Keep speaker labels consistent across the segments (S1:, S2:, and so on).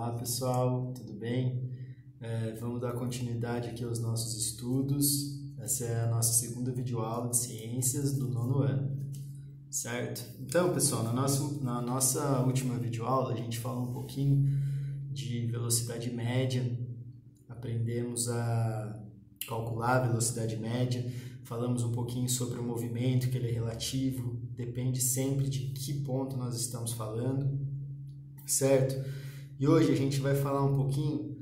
S1: Olá pessoal, tudo bem? Vamos dar continuidade aqui aos nossos estudos. Essa é a nossa segunda videoaula de ciências do nono ano, certo? Então pessoal, na nossa última videoaula a gente falou um pouquinho de velocidade média, aprendemos a calcular a velocidade média, falamos um pouquinho sobre o movimento, que ele é relativo, depende sempre de que ponto nós estamos falando, certo? E hoje a gente vai falar um pouquinho,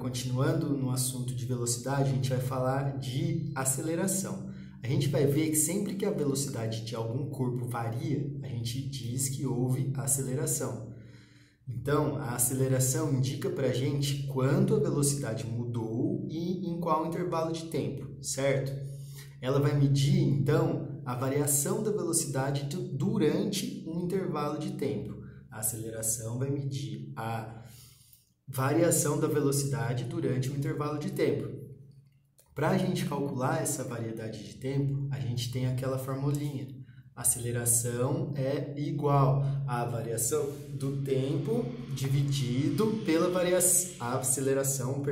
S1: continuando no assunto de velocidade, a gente vai falar de aceleração. A gente vai ver que sempre que a velocidade de algum corpo varia, a gente diz que houve aceleração. Então, a aceleração indica para a gente quanto a velocidade mudou e em qual intervalo de tempo, certo? Ela vai medir, então, a variação da velocidade durante um intervalo de tempo. A aceleração vai medir a variação da velocidade durante um intervalo de tempo. Para a gente calcular essa variedade de tempo, a gente tem aquela formulinha. Aceleração é igual à variação do tempo dividido pela variação. A aceleração,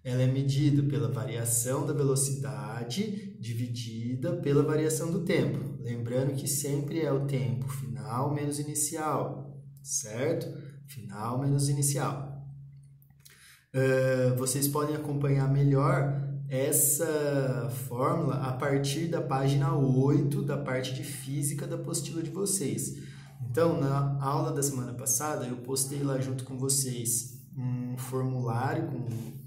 S1: ela é medida pela variação da velocidade dividida pela variação do tempo. Lembrando que sempre é o tempo final menos inicial, certo? Final menos inicial. Vocês podem acompanhar melhor essa fórmula a partir da página 8 da parte de física da apostila de vocês. Então, na aula da semana passada, eu postei lá junto com vocês um formulário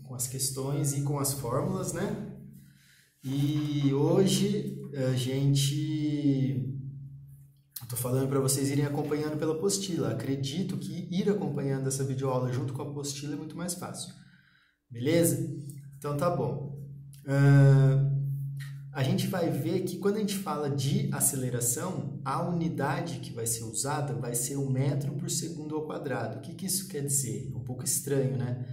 S1: com as questões e com as fórmulas, né? E hoje estou falando para vocês irem acompanhando pela apostila. Acredito que ir acompanhando essa videoaula junto com a apostila é muito mais fácil. Beleza? Então tá bom. A gente vai ver que quando a gente fala de aceleração, a unidade que vai ser usada vai ser o metro por segundo ao quadrado. O que isso quer dizer? É um pouco estranho, né?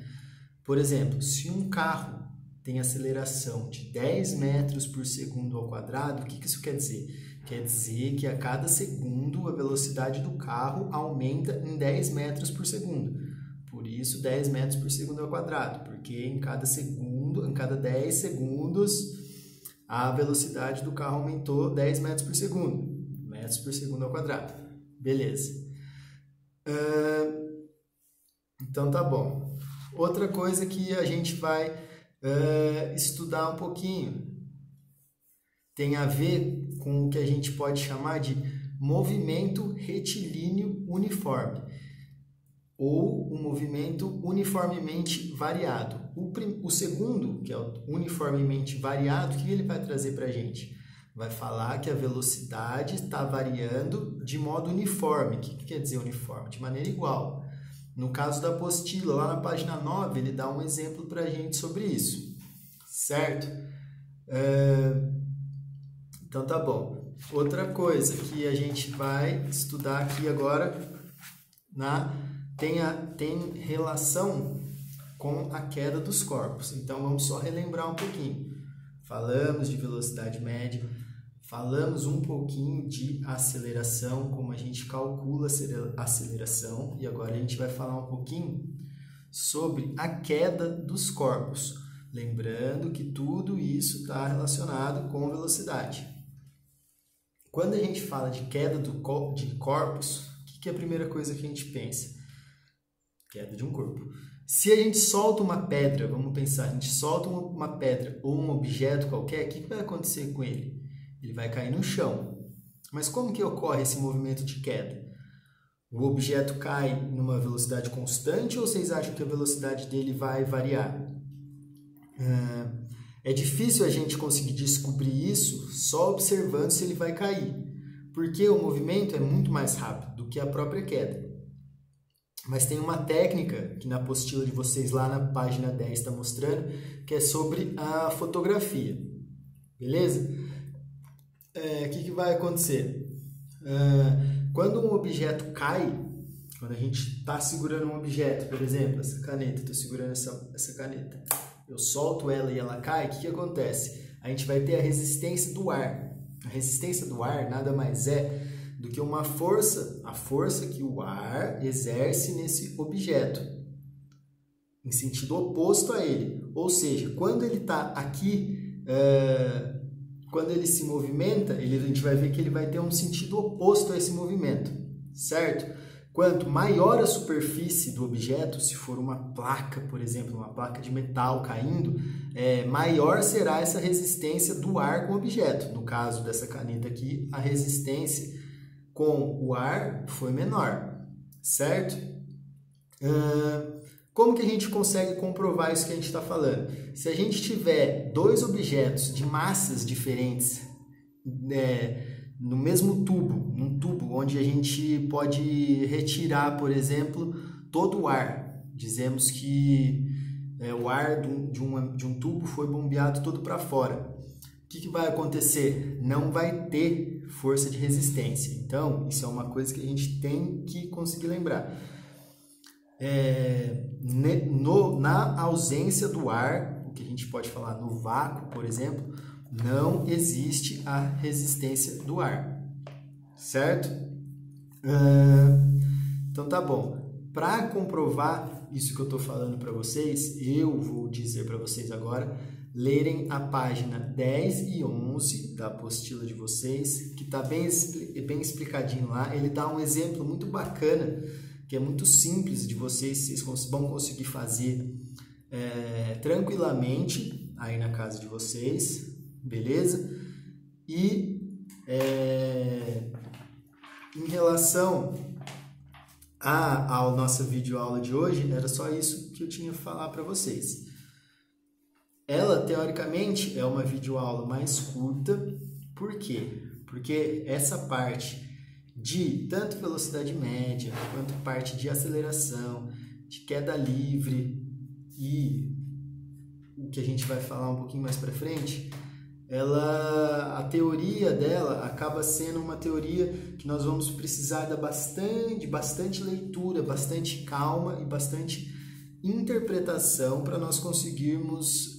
S1: Por exemplo, se um carro tem aceleração de 10 metros por segundo ao quadrado, o que isso quer dizer? Quer dizer que a cada segundo a velocidade do carro aumenta em 10 metros por segundo. Por isso, 10 metros por segundo ao quadrado, porque em cada 10 segundos, a velocidade do carro aumentou 10 metros por segundo ao quadrado. Beleza. Então tá bom. Outra coisa que a gente vai estudar um pouquinho tem a ver com o que a gente pode chamar de movimento retilíneo uniforme ou o movimento uniformemente variado. O segundo, que é o uniformemente variado, o que ele vai trazer para a gente? Vai falar que a velocidade está variando de modo uniforme. O que quer dizer uniforme? De maneira igual. No caso da apostila, lá na página 9, ele dá um exemplo para a gente sobre isso, certo? Então tá bom. Outra coisa que a gente vai estudar aqui agora tem relação com a queda dos corpos. Então vamos só relembrar um pouquinho. Falamos de velocidade média, falamos um pouquinho de aceleração, como a gente calcula a aceleração, e agora a gente vai falar um pouquinho sobre a queda dos corpos. Lembrando que tudo isso está relacionado com velocidade. Quando a gente fala de queda de corpos, o que é a primeira coisa que a gente pensa? Queda de um corpo. Se a gente solta uma pedra, vamos pensar, a gente solta uma pedra ou um objeto qualquer, o que vai acontecer com ele? Ele vai cair no chão. Mas como que ocorre esse movimento de queda? O objeto cai numa velocidade constante ou vocês acham que a velocidade dele vai variar? É difícil a gente conseguir descobrir isso só observando se ele vai cair, porque o movimento é muito mais rápido do que a própria queda. Mas tem uma técnica que na apostila de vocês lá na página 10 está mostrando, que é sobre a fotografia. Beleza? O que vai acontecer? Quando um objeto cai, quando a gente está segurando um objeto, por exemplo, essa caneta, estou segurando essa caneta, eu solto ela e ela cai, o que acontece? A gente vai ter a resistência do ar. A resistência do ar nada mais é do que uma força, a força que o ar exerce nesse objeto, em sentido oposto a ele. Ou seja, quando ele está aqui, quando ele se movimenta, a gente vai ver que ele vai ter um sentido oposto a esse movimento, certo? Quanto maior a superfície do objeto, se for uma placa, por exemplo, uma placa de metal caindo, maior será essa resistência do ar com o objeto. No caso dessa caneta aqui, a resistência com o ar foi menor, certo? Como que a gente consegue comprovar isso que a gente está falando? Se a gente tiver dois objetos de massas diferentes no mesmo tubo, num tubo onde a gente pode retirar, por exemplo, todo o ar. Dizemos que o ar de um tubo foi bombeado todo para fora. O que vai acontecer? Não vai ter força de resistência. Então, isso é uma coisa que a gente tem que conseguir lembrar. Na ausência do ar, o que a gente pode falar no vácuo, por exemplo, não existe a resistência do ar, certo? Então tá bom. Para comprovar isso que eu estou falando para vocês, eu vou dizer para vocês agora lerem a página 10 e 11 da apostila de vocês, que está bem explicadinho lá. Ele dá um exemplo muito bacana, que é muito simples de vocês vão conseguir fazer tranquilamente aí na casa de vocês. Beleza? E em relação à nossa videoaula de hoje, era só isso que eu tinha a falar para vocês. Ela, teoricamente, é uma videoaula mais curta. Por quê? Porque essa parte de tanto velocidade média, quanto parte de aceleração, de queda livre e o que a gente vai falar um pouquinho mais para frente, a teoria dela acaba sendo uma teoria que nós vamos precisar de bastante leitura, bastante calma e bastante interpretação para nós conseguirmos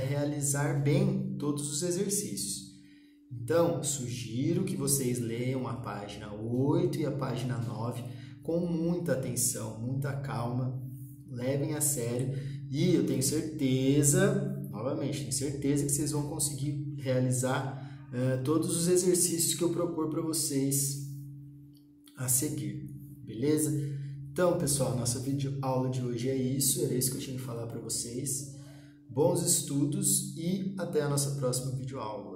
S1: realizar bem todos os exercícios. Então, sugiro que vocês leiam a página 8 e a página 9 com muita atenção, muita calma, levem a sério e eu tenho certeza... Novamente, tenho certeza que vocês vão conseguir realizar todos os exercícios que eu propor para vocês a seguir, beleza? Então, pessoal, nossa videoaula de hoje é isso, era isso que eu tinha que falar para vocês. Bons estudos e até a nossa próxima videoaula.